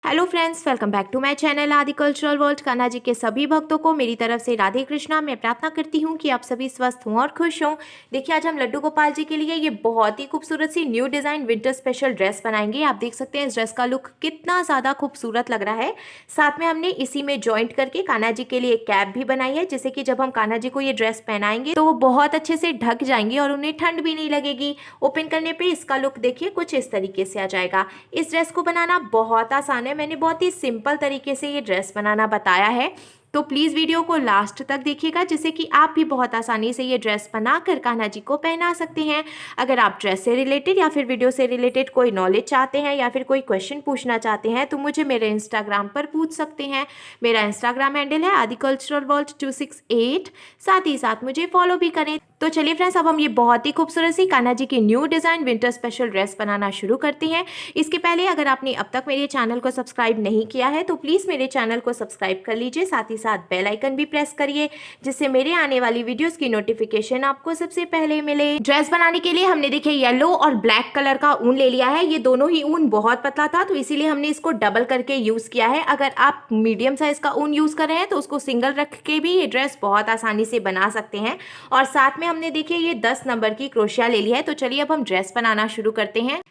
Hello friends, welcome back to my channel Aadi cultural world. Kanha ji के सभी भक्तों को मेरी तरफ से राधे कृष्णा। मैं प्रार्थना करती हूँ कि आप सभी स्वस्थ हों और खुश हों। देखिए, आज हम लड्डू गोपाल जी के लिए ये बहुत ही खूबसूरत सी new design winter special dress बनाएंगे। आप देख सकते हैं इस ड्रेस का लुक कितना ज़्यादा खूबसूरत लग रहा है। साथ में हमने इसी में जॉइंट करके कान्हा जी के लिए कैप भी बनाई है, जिससे कि जब हम कान्हा जी को ये ड्रेस पहनाएंगे तो वो बहुत अच्छे से ढक जाएंगे और उन्हें ठंड भी नहीं लगेगी। ओपन करने पर इसका लुक देखिए कुछ इस तरीके से आ जाएगा। इस ड्रेस को बनाना बहुत आसान है। मैंने बहुत ही सिंपल तरीके से ये ड्रेस बनाना बताया है, तो प्लीज़ वीडियो को लास्ट तक देखिएगा, जिससे कि आप भी बहुत आसानी से ये ड्रेस बनाकर कान्हा जी को पहना सकते हैं। अगर आप ड्रेस से रिलेटेड या फिर वीडियो से रिलेटेड कोई नॉलेज चाहते हैं या फिर कोई क्वेश्चन पूछना चाहते हैं तो मुझे मेरे इंस्टाग्राम पर पूछ सकते हैं। मेरा इंस्टाग्राम हैंडल है आदि कल्चरल वर्ल्ड 268। साथ ही साथ मुझे फॉलो भी करें। तो चलिए फ्रेंड्स, अब हम ये बहुत ही खूबसूरत सी कान्हा जी की new design winter special dress बनाना शुरू करते हैं। इसके पहले अगर आपने अब तक मेरे चैनल को सब्सक्राइब नहीं किया है तो प्लीज़ मेरे चैनल को सब्सक्राइब कर लीजिए। साथ ही साथ बेल आइकन भी प्रेस करिए, जिससे मेरे आने वाली वीडियोस की नोटिफिकेशन आपको सबसे पहले मिले। ड्रेस बनाने के लिए हमने देखिए येलो और ब्लैक कलर का ऊन ले लिया है। ये दोनों ही ऊन बहुत पतला था, तो इसीलिए हमने इसको डबल करके यूज़ किया है। अगर आप मीडियम साइज़ का ऊन यूज़ कर रहे हैं तो उसको सिंगल रख के भी ये ड्रेस बहुत आसानी से बना सकते हैं। और साथ में हमने देखिए ये 10 नंबर की क्रोशिया ले ली है। तो चलिए अब हम ड्रेस बनाना शुरू करते हैं।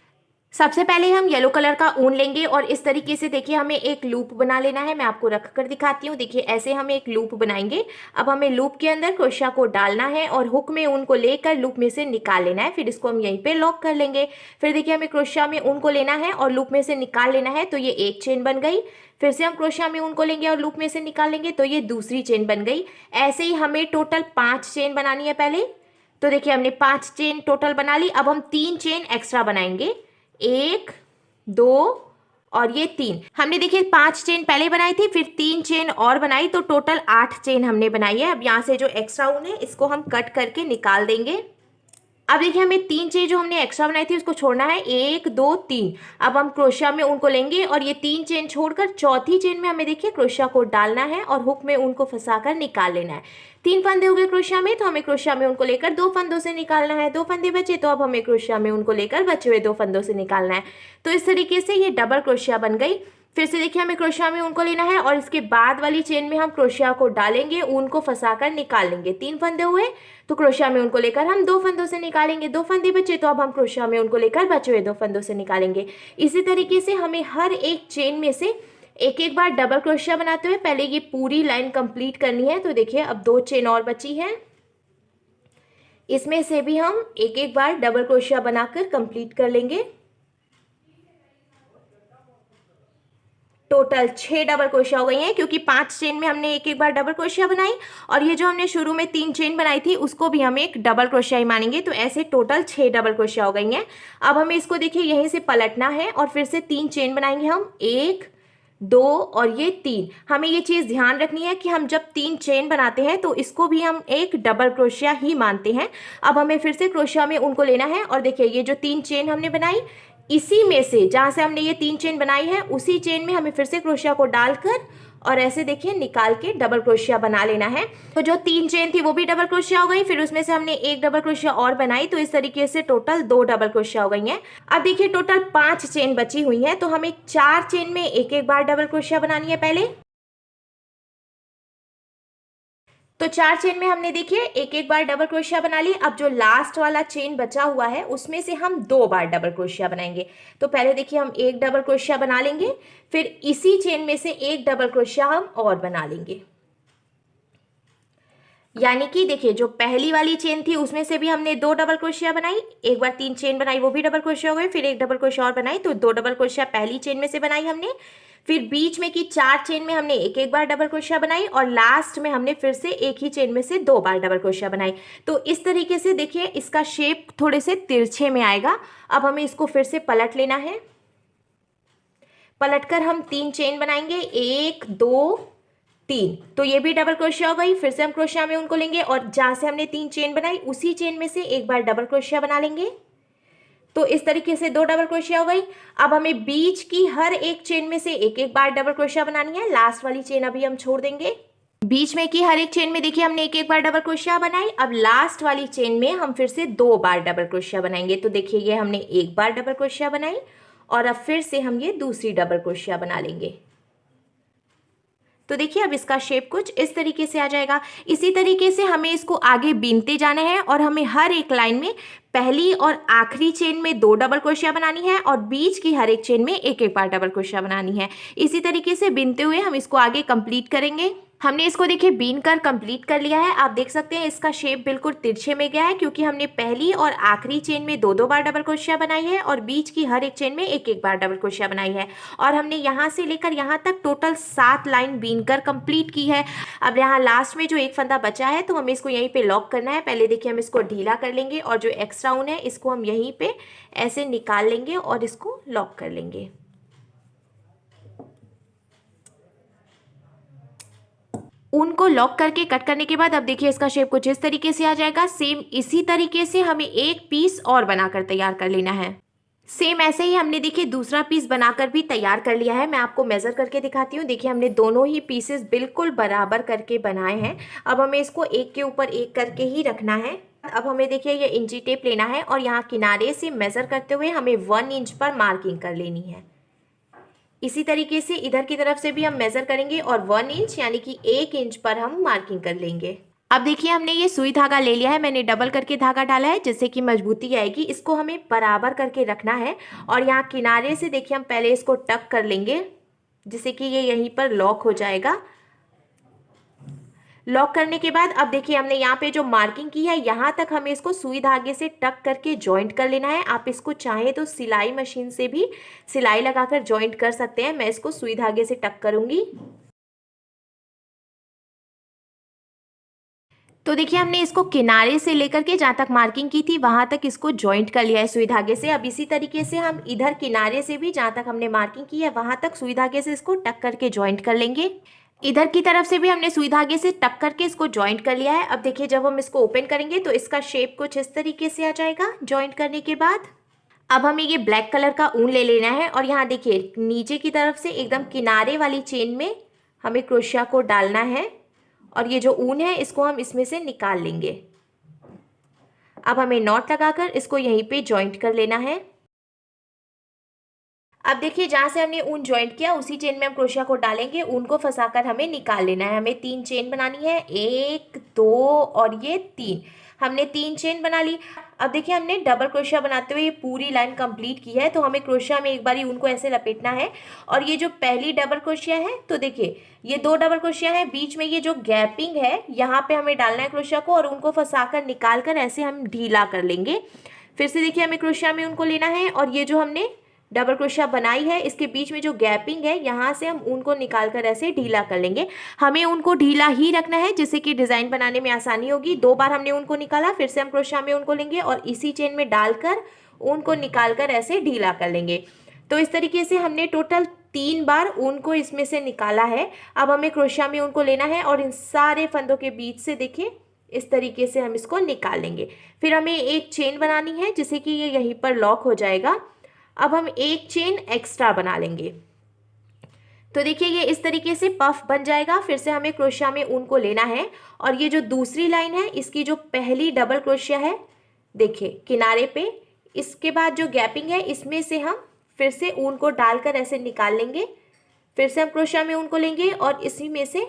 सबसे पहले हम येलो कलर का ऊन लेंगे और इस तरीके से देखिए हमें एक लूप बना लेना है। मैं आपको रख कर दिखाती हूँ। देखिए ऐसे हम एक लूप बनाएंगे। अब हमें लूप के अंदर क्रोशिया को डालना है और हुक में ऊन को लेकर लूप में से निकाल लेना है। फिर इसको हम यहीं पे लॉक कर लेंगे। फिर देखिए हमें क्रोशिया में ऊन को लेना है और लूप में से निकाल लेना है, तो ये एक चेन बन गई। फिर से हम क्रोशिया में ऊन को लेंगे और लूप में से निकाल लेंगे, तो ये दूसरी चेन बन गई। ऐसे ही हमें टोटल 5 चेन बनानी है पहले। तो देखिए हमने 5 चेन टोटल बना ली। अब हम 3 चेन एक्स्ट्रा बनाएंगे, 1 2 और ये 3। हमने देखिए 5 चेन पहले बनाई थी, फिर 3 चेन और बनाई, तो टोटल 8 चेन हमने बनाई है। अब यहाँ से जो एक्स्ट्रा ऊन है इसको हम कट करके निकाल देंगे। अब देखिए हमें 3 चेन जो हमने एक्स्ट्रा बनाई थी उसको छोड़ना है, 1 2 3। अब हम क्रोशिया में ऊन को लेंगे और ये 3 चेन छोड़कर चौथी चेन में हमें देखिए क्रोशिया को डालना है और हुक में ऊन को फंसाकर निकाल लेना है। 3 फंदे हो गए क्रोशिया में, तो हमें क्रोशिया में ऊन को लेकर 2 फंदों से निकालना है। 2 फंदे बचे, तो अब हमें क्रोशिया में ऊन को लेकर बचे हुए 2 फंदों से निकालना है। तो इस तरीके से ये डबल क्रोशिया बन गई। फिर से देखिए हमें क्रोशिया में ऊन को लेना है और इसके बाद वाली चेन में हम क्रोशिया को डालेंगे, ऊन को फंसाकर निकाल लेंगे। 3 फंदे हुए, तो क्रोशिया में ऊन को लेकर हम 2 फंदों से निकालेंगे। 2 फंदे बचे, तो अब हम क्रोशिया में ऊन को लेकर बचे हुए 2 फंदों से निकालेंगे। इसी तरीके से हमें हर एक चेन में से एक एक बार डबल क्रोशिया बनाते हुए पहले ये पूरी लाइन कंप्लीट करनी है। तो देखिए अब 2 चेन और बची है, इसमें से भी हम एक एक बार डबल क्रोशिया बनाकर कंप्लीट कर लेंगे। टोटल 6 डबल क्रोशिया हो गई हैं, क्योंकि 5 चेन में हमने एक एक बार डबल क्रोशिया बनाई और ये जो हमने शुरू में 3 चेन बनाई थी उसको भी हम एक डबल क्रोशिया ही मानेंगे। तो ऐसे टोटल 6 डबल क्रोशिया हो गई हैं। अब हमें इसको देखिए यहीं से पलटना है और फिर से 3 चेन बनाएंगे हम, 1 2 और ये 3। हमें ये चीज़ ध्यान रखनी है कि हम जब 3 चेन बनाते हैं तो इसको भी हम एक डबल क्रोशिया ही मानते हैं। अब हमें फिर से क्रोशिया में उनको लेना है और देखिए ये जो 3 चेन हमने बनाई, इसी में से जहाँ से हमने ये 3 चेन बनाई है उसी चेन में हमें फिर से क्रोशिया को डालकर और ऐसे देखिए निकाल के डबल क्रोशिया बना लेना है। तो जो 3 चेन थी वो भी डबल क्रोशिया हो गई, फिर उसमें से हमने एक डबल क्रोशिया और बनाई, तो इस तरीके से टोटल 2 डबल क्रोशिया हो गई हैं। अब देखिए टोटल 5 चेन बची हुई हैं, तो हमें 4 चेन में एक एक बार डबल क्रोशिया बनानी है पहले। तो 4 चेन में हमने देखिए एक एक बार डबल क्रोशिया बना ली। अब जो लास्ट वाला चेन बचा हुआ है उसमें से हम 2 बार डबल क्रोशिया बनाएंगे। तो पहले देखिए हम एक डबल क्रोशिया बना लेंगे, फिर इसी चेन में से एक डबल क्रोशिया हम और बना लेंगे। यानी कि देखिए जो पहली वाली चेन थी उसमें से भी हमने 2 डबल क्रोशिया बनाई, एक बार 3 चेन बनाई वो भी डबल क्रोशिया हो गए, फिर एक डबल क्रोशिया और बनाई, तो 2 डबल क्रोशिया पहली चेन में से बनाई हमने। फिर बीच में की 4 चेन में हमने एक एक बार डबल क्रोशिया बनाई और लास्ट में हमने फिर से एक ही चेन में से 2 बार डबल क्रोशिया बनाई। तो इस तरीके से देखिए इसका शेप थोड़े से तिरछे में आएगा। अब हमें इसको फिर से पलट लेना है। पलटकर हम 3 चेन बनाएंगे, 1 2 3। तो ये भी डबल क्रोशिया हो गई। फिर से हम क्रोशिया में उनको लेंगे और जहाँ से हमने 3 चेन बनाई उसी चेन में से एक बार डबल क्रोशिया बना लेंगे। तो इस तरीके से 2 डबल क्रोशिया हो गई। अब हमें बीच की हर एक चेन में से एक एक बार डबल क्रोशिया बनानी है। लास्ट वाली चेन अभी हम छोड़ देंगे। बीच में की हर एक चेन में देखिए हमने एक एक बार डबल क्रोशिया बनाई। अब लास्ट वाली चेन में हम फिर से 2 बार डबल क्रोशिया बनाएंगे। तो देखिए ये हमने एक बार डबल क्रोशिया बनाई और अब फिर से हम ये दूसरी डबल क्रोशिया बना लेंगे। तो देखिए अब इसका शेप कुछ इस तरीके से आ जाएगा। इसी तरीके से हमें इसको आगे बीनते जाना है और हमें हर एक लाइन में पहली और आखिरी चेन में 2 डबल क्रोशिया बनानी है और बीच की हर एक चेन में एक एक बार डबल क्रोशिया बनानी है। इसी तरीके से बीनते हुए हम इसको आगे कंप्लीट करेंगे। हमने इसको देखिए बीन कर कंप्लीट कर लिया है। आप देख सकते हैं इसका शेप बिल्कुल तिरछे में गया है क्योंकि हमने पहली और आखिरी चेन में 2 बार डबल क्रोशिया बनाई है और बीच की हर एक चेन में एक एक बार डबल क्रोशिया बनाई है। और हमने यहाँ से लेकर यहाँ तक टोटल 7 लाइन बीन कर कंप्लीट की है। अब यहाँ लास्ट में जो एक फंदा बचा है तो हमें इसको यहीं पे लॉक करना है। पहले देखिए हम इसको ढीला कर लेंगे और जो एक्स्ट्रा ऊन है इसको हम यहीं पे ऐसे निकाल लेंगे और इसको लॉक कर लेंगे। ऊन को लॉक करके कट करने के बाद अब देखिए इसका शेप कुछ इस तरीके से आ जाएगा। सेम इसी तरीके से हमें एक पीस और बनाकर तैयार कर लेना है। सेम ऐसे ही हमने देखिए दूसरा पीस बनाकर भी तैयार कर लिया है। मैं आपको मेज़र करके दिखाती हूँ। देखिए हमने दोनों ही पीसेस बिल्कुल बराबर करके बनाए हैं। अब हमें इसको एक के ऊपर एक करके ही रखना है। अब हमें देखिए ये इंची टेप लेना है और यहाँ किनारे से मेज़र करते हुए हमें 1 इंच पर मार्किंग कर लेनी है। इसी तरीके से इधर की तरफ से भी हम मेज़र करेंगे और 1 इंच यानी कि 1 इंच पर हम मार्किंग कर लेंगे। अब देखिए हमने ये सुई धागा ले लिया है। मैंने डबल करके धागा डाला है जिससे कि मजबूती आएगी। इसको हमें बराबर करके रखना है और यहाँ किनारे से देखिए हम पहले इसको टक कर लेंगे जिससे कि ये यहीं पर लॉक हो जाएगा। लॉक करने के बाद अब देखिए हमने यहाँ पे जो मार्किंग की है यहाँ तक हमें इसको सुई धागे से टक करके जॉइंट कर लेना है। आप इसको चाहें तो सिलाई मशीन से भी सिलाई लगाकर जॉइंट कर सकते हैं। मैं इसको सुई धागे से टक करूँगी। तो देखिए हमने इसको किनारे से लेकर के जहाँ तक मार्किंग की थी वहाँ तक इसको जॉइंट कर लिया है सुई धागे से। अब इसी तरीके से हम इधर किनारे से भी जहाँ तक हमने मार्किंग की है वहाँ तक सुई धागे से इसको टक करके जॉइंट कर लेंगे। इधर की तरफ से भी हमने सुई धागे से टक करके इसको जॉइंट कर लिया है। अब देखिए जब हम इसको ओपन करेंगे तो इसका शेप कुछ इस तरीके से आ जाएगा जॉइंट करने के बाद। अब हमें ये ब्लैक कलर का ऊन ले लेना है और यहाँ देखिए नीचे की तरफ से एकदम किनारे वाली चेन में हमें क्रोशिया को डालना है और ये जो ऊन है इसको हम इसमें से निकाल लेंगे। अब हमें नॉट लगाकर इसको यहीं पे जॉइंट कर लेना है। अब देखिए जहाँ से हमने ऊन जॉइंट किया उसी चेन में हम क्रोशिया को डालेंगे। ऊन को फंसाकर हमें निकाल लेना है। हमें 3 चेन बनानी है, 1 2 और ये 3। हमने 3 चेन बना ली। अब देखिए हमने डबल क्रोशिया बनाते हुए ये पूरी लाइन कंप्लीट की है। तो हमें क्रोशिया में एक बारी ऊन को ऐसे लपेटना है और ये जो पहली डबल क्रोशिया है तो देखिए ये 2 डबल क्रोशिया है, बीच में ये जो गैपिंग है यहाँ पे हमें डालना है क्रोशिया को और उनको फंसाकर निकाल कर ऐसे हम ढीला कर लेंगे। फिर से देखिए हमें क्रोशिया में उनको लेना है और ये जो हमने डबल क्रोशिया बनाई है इसके बीच में जो गैपिंग है यहाँ से हम ऊन को निकाल कर ऐसे ढीला कर लेंगे। हमें ऊन को ढीला ही रखना है जिससे कि डिज़ाइन बनाने में आसानी होगी। 2 बार हमने ऊन को निकाला, फिर से हम क्रोशिया में ऊन को लेंगे और इसी चेन में डालकर ऊन को निकाल कर ऐसे ढीला कर लेंगे। तो इस तरीके से हमने टोटल 3 बार ऊन को इसमें से निकाला है। अब हमें क्रोशिया में ऊन को लेना है और इन सारे फंदों के बीच से देखिए इस तरीके से हम इसको निकाल लेंगे। फिर हमें एक चेन बनानी है जिससे कि ये यहीं पर लॉक हो जाएगा। अब हम एक चेन एक्स्ट्रा बना लेंगे। तो देखिए ये इस तरीके से पफ बन जाएगा। फिर से हमें क्रोशिया में ऊन को लेना है और ये जो दूसरी लाइन है इसकी जो पहली डबल क्रोशिया है देखिए किनारे पे, इसके बाद जो गैपिंग है इसमें से हम फिर से ऊन को डालकर ऐसे निकाल लेंगे। फिर से हम क्रोशिया में ऊन को लेंगे और इसी में से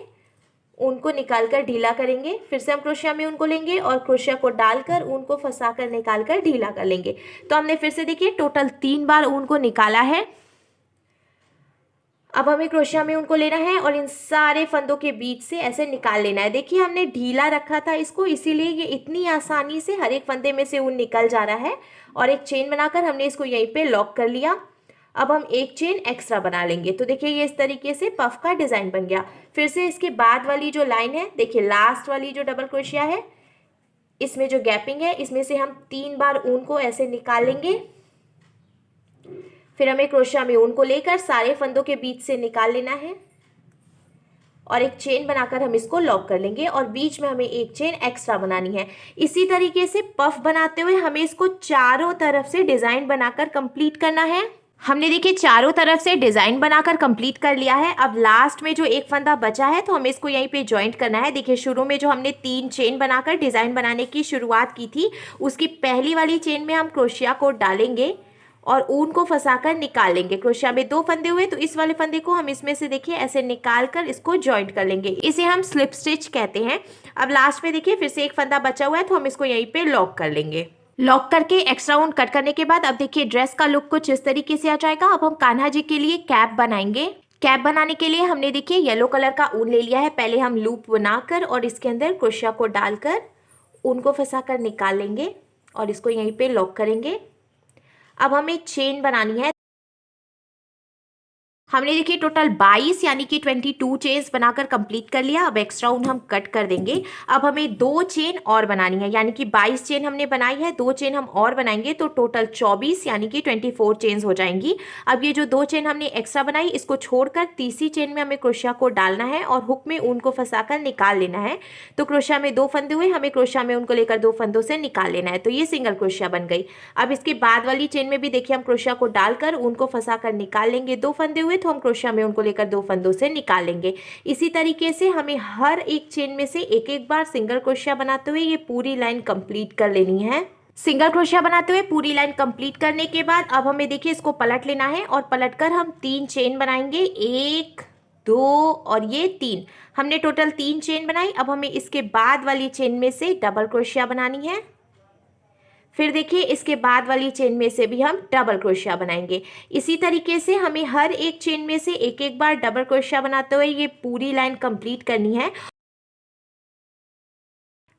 ऊन को निकाल कर ढीला करेंगे। फिर से हम क्रोशिया में ऊन को लेंगे और क्रोशिया को डालकर ऊन को फंसाकर निकाल कर ढीला कर लेंगे। तो हमने फिर से देखिए टोटल 3 बार ऊन को निकाला है। अब हमें क्रोशिया में ऊन को लेना है और इन सारे फंदों के बीच से ऐसे निकाल लेना है। देखिए हमने ढीला रखा था इसको, इसीलिए ये इतनी आसानी से हर एक फंदे में से ऊन निकल जा रहा है। और एक चेन बनाकर हमने इसको यहीं पे लॉक कर लिया। अब हम एक चेन एक्स्ट्रा बना लेंगे। तो देखिए ये इस तरीके से पफ का डिज़ाइन बन गया। फिर से इसके बाद वाली जो लाइन है देखिए लास्ट वाली जो डबल क्रोशिया है इसमें जो गैपिंग है इसमें से हम 3 बार ऊन को ऐसे निकाल लेंगे। फिर हमें क्रोशिया में ऊन को लेकर सारे फंदों के बीच से निकाल लेना है और एक चेन बनाकर हम इसको लॉक कर लेंगे और बीच में हमें एक चेन एक्स्ट्रा बनानी है। इसी तरीके से पफ बनाते हुए हमें इसको चारों तरफ से डिज़ाइन बनाकर कंप्लीट करना है। हमने देखिए चारों तरफ से डिज़ाइन बनाकर कंप्लीट कर लिया है। अब लास्ट में जो एक फंदा बचा है तो हमें इसको यहीं पे जॉइंट करना है। देखिए शुरू में जो हमने 3 चेन बनाकर डिज़ाइन बनाने की शुरुआत की थी उसकी पहली वाली चेन में हम क्रोशिया को डालेंगे और ऊन को फंसाकर निकाल लेंगे। क्रोशिया में 2 फंदे हुए तो इस वाले फंदे को हम इसमें से देखिए ऐसे निकाल कर इसको जॉइंट कर लेंगे। इसे हम स्लिप स्टिच कहते हैं। अब लास्ट में देखिए फिर से एक फंदा बचा हुआ है तो हम इसको यहीं पे लॉक कर लेंगे। लॉक करके एक्स्ट्रा ऊन कट करने के बाद अब देखिए ड्रेस का लुक कुछ इस तरीके से आ जाएगा। अब हम कान्हा जी के लिए कैप बनाएंगे। कैप बनाने के लिए हमने देखिए येलो कलर का ऊन ले लिया है। पहले हम लूप बनाकर और इसके अंदर क्रोशिया को डालकर ऊन को फंसाकर निकाल लेंगे और इसको यहीं पे लॉक करेंगे। अब हमें चेन बनानी है। हमने देखिए टोटल 22 यानी कि 22 चेन्स बनाकर कंप्लीट कर लिया। अब एक्स्ट्रा ऊन हम कट कर देंगे। अब हमें 2 चेन और बनानी है, यानी कि 22 चेन हमने बनाई है, 2 चेन हम और बनाएंगे तो टोटल 24 यानी कि 24 चेन्स हो जाएंगी। अब ये जो 2 चेन हमने एक्स्ट्रा बनाई इसको छोड़कर तीसरी चेन में हमें क्रोशिया को डालना है और हुक में ऊन को फंसाकर निकाल लेना है। तो क्रोशिया में 2 फंदे हुए, हमें क्रोशिया में ऊन को लेकर 2 फंदों से निकाल लेना है। तो ये सिंगल क्रोशिया बन गई। अब इसके बाद वाली चेन में भी देखिए हम क्रोशिया को डालकर ऊन को फंसाकर निकाल लेंगे। 2 फंदे हुए तो हम क्रोशिया में उनको लेकर 2 फंदों से निकालेंगे। इसी तरीके से हमें हर एक चेन में से एक एक बार सिंगल क्रोशिया बनाते हुए ये पूरी लाइन कंप्लीट कर लेनी है। सिंगल क्रोशिया बनाते हुए पूरी लाइन कंप्लीट करने के बाद अब हमें देखिए इसको पलट लेना है और पलटकर हम 3 चेन बनाएंगे। 1 2 और ये 3, हमने टोटल 3 चेन बनाई। अब हमें इसके बाद वाली चेन में से डबल क्रोशिया बनानी है। फिर देखिए इसके बाद वाली चेन में से भी हम डबल क्रोशिया बनाएंगे। इसी तरीके से हमें हर एक चेन में से एक एक बार डबल क्रोशिया बनाते हुए ये पूरी लाइन कंप्लीट करनी है।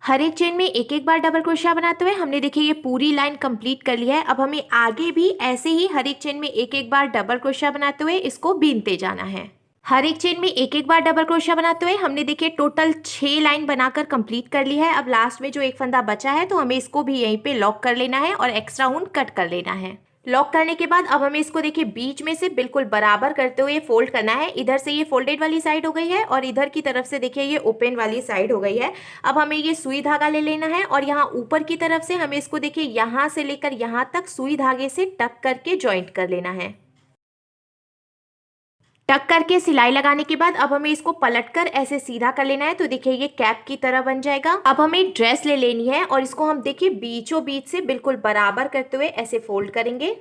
हर एक चेन में एक एक बार डबल क्रोशिया बनाते हुए हमने देखिए ये पूरी लाइन कंप्लीट कर लिया है। अब हमें आगे भी ऐसे ही हर एक चेन में एक एक बार डबल क्रोशिया बनाते हुए इसको बीनते जाना है। हर एक चेन में एक एक बार डबल क्रोशिया बनाते हुए हमने देखिए टोटल 6 लाइन बनाकर कंप्लीट कर ली है। अब लास्ट में जो एक फंदा बचा है तो हमें इसको भी यहीं पे लॉक कर लेना है और एक्स्ट्रा ऊन कट कर लेना है। लॉक करने के बाद अब हमें इसको देखिए बीच में से बिल्कुल बराबर करते हुए फोल्ड करना है। इधर से ये फोल्डेड वाली साइड हो गई है और इधर की तरफ से देखिए ये ओपन वाली साइड हो गई है। अब हमें ये सुई धागा ले लेना है और यहाँ ऊपर की तरफ से हमें इसको देखिए यहाँ से लेकर यहाँ तक सुई धागे से टक करके ज्वाइंट कर लेना है। टक करके सिलाई लगाने के बाद अब हमें इसको पलटकर ऐसे सीधा कर लेना है। तो देखिए ये कैप की तरह बन जाएगा। अब हमें ड्रेस ले लेनी है और इसको हम देखिए बीचों बीच से बिल्कुल बराबर करते हुए ऐसे फोल्ड करेंगे।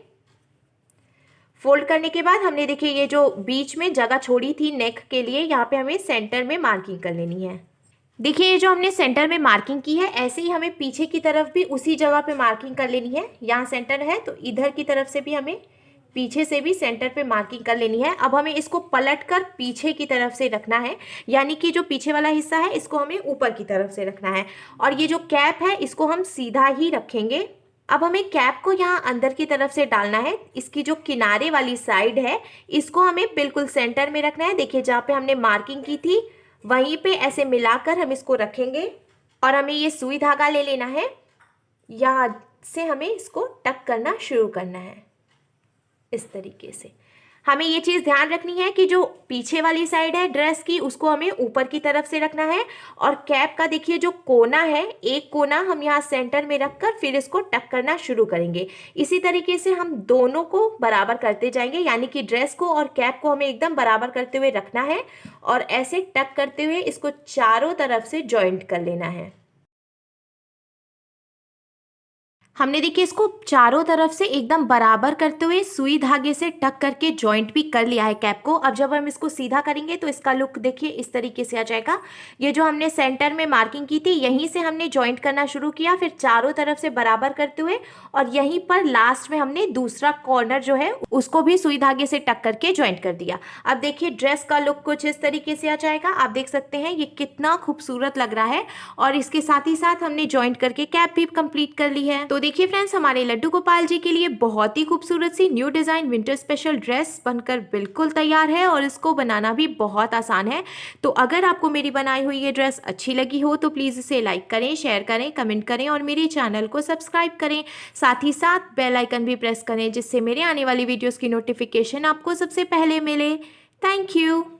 फोल्ड करने के बाद हमने देखिए ये जो बीच में जगह छोड़ी थी नेक के लिए, यहाँ पे हमें सेंटर में मार्किंग कर लेनी है। देखिए ये जो हमने सेंटर में मार्किंग की है ऐसे ही हमें पीछे की तरफ भी उसी जगह पे मार्किंग कर लेनी है। यहाँ सेंटर है तो इधर की तरफ से भी हमें पीछे से भी सेंटर पे मार्किंग कर लेनी है। अब हमें इसको पलटकर पीछे की तरफ से रखना है, यानी कि जो पीछे वाला हिस्सा है इसको हमें ऊपर की तरफ से रखना है और ये जो कैप है इसको हम सीधा ही रखेंगे। अब हमें कैप को यहाँ अंदर की तरफ से डालना है। इसकी जो किनारे वाली साइड है इसको हमें बिल्कुल सेंटर में रखना है। देखिए जहाँ पे हमने मार्किंग की थी वहीं पे ऐसे मिलाकर हम इसको रखेंगे और हमें ये सुई धागा ले लेना है। यहाँ से हमें इसको टक करना शुरू करना है। इस तरीके से हमें ये चीज़ ध्यान रखनी है कि जो पीछे वाली साइड है ड्रेस की उसको हमें ऊपर की तरफ से रखना है और कैप का देखिए जो कोना है एक कोना हम यहाँ सेंटर में रखकर फिर इसको टक करना शुरू करेंगे। इसी तरीके से हम दोनों को बराबर करते जाएंगे, यानी कि ड्रेस को और कैप को हमें एकदम बराबर करते हुए रखना है और ऐसे टक करते हुए इसको चारों तरफ से जॉइंट कर लेना है। हमने देखिए इसको चारों तरफ से एकदम बराबर करते हुए सुई धागे से टक करके जॉइंट भी कर लिया है कैप को। अब जब हम इसको सीधा करेंगे तो इसका लुक देखिए इस तरीके से आ जाएगा। ये जो हमने सेंटर में मार्किंग की थी यहीं से हमने जॉइंट करना शुरू किया, फिर चारों तरफ से बराबर करते हुए और यहीं पर लास्ट में हमने दूसरा कॉर्नर जो है उसको भी सुई धागे से टक करके ज्वाइंट कर दिया। अब देखिए ड्रेस का लुक कुछ इस तरीके से आ जाएगा। आप देख सकते हैं ये कितना खूबसूरत लग रहा है और इसके साथ ही साथ हमने ज्वाइंट करके कैप भी कंप्लीट कर ली है। तो देखिए फ्रेंड्स हमारे लड्डू गोपाल जी के लिए बहुत ही खूबसूरत सी new design winter special dress बनकर बिल्कुल तैयार है और इसको बनाना भी बहुत आसान है। तो अगर आपको मेरी बनाई हुई ये ड्रेस अच्छी लगी हो तो प्लीज़ इसे लाइक करें, शेयर करें, कमेंट करें और मेरे चैनल को सब्सक्राइब करें। साथ ही साथ बेल आइकन भी प्रेस करें जिससे मेरे आने वाली वीडियोज़ की नोटिफिकेशन आपको सबसे पहले मिले। Thank you.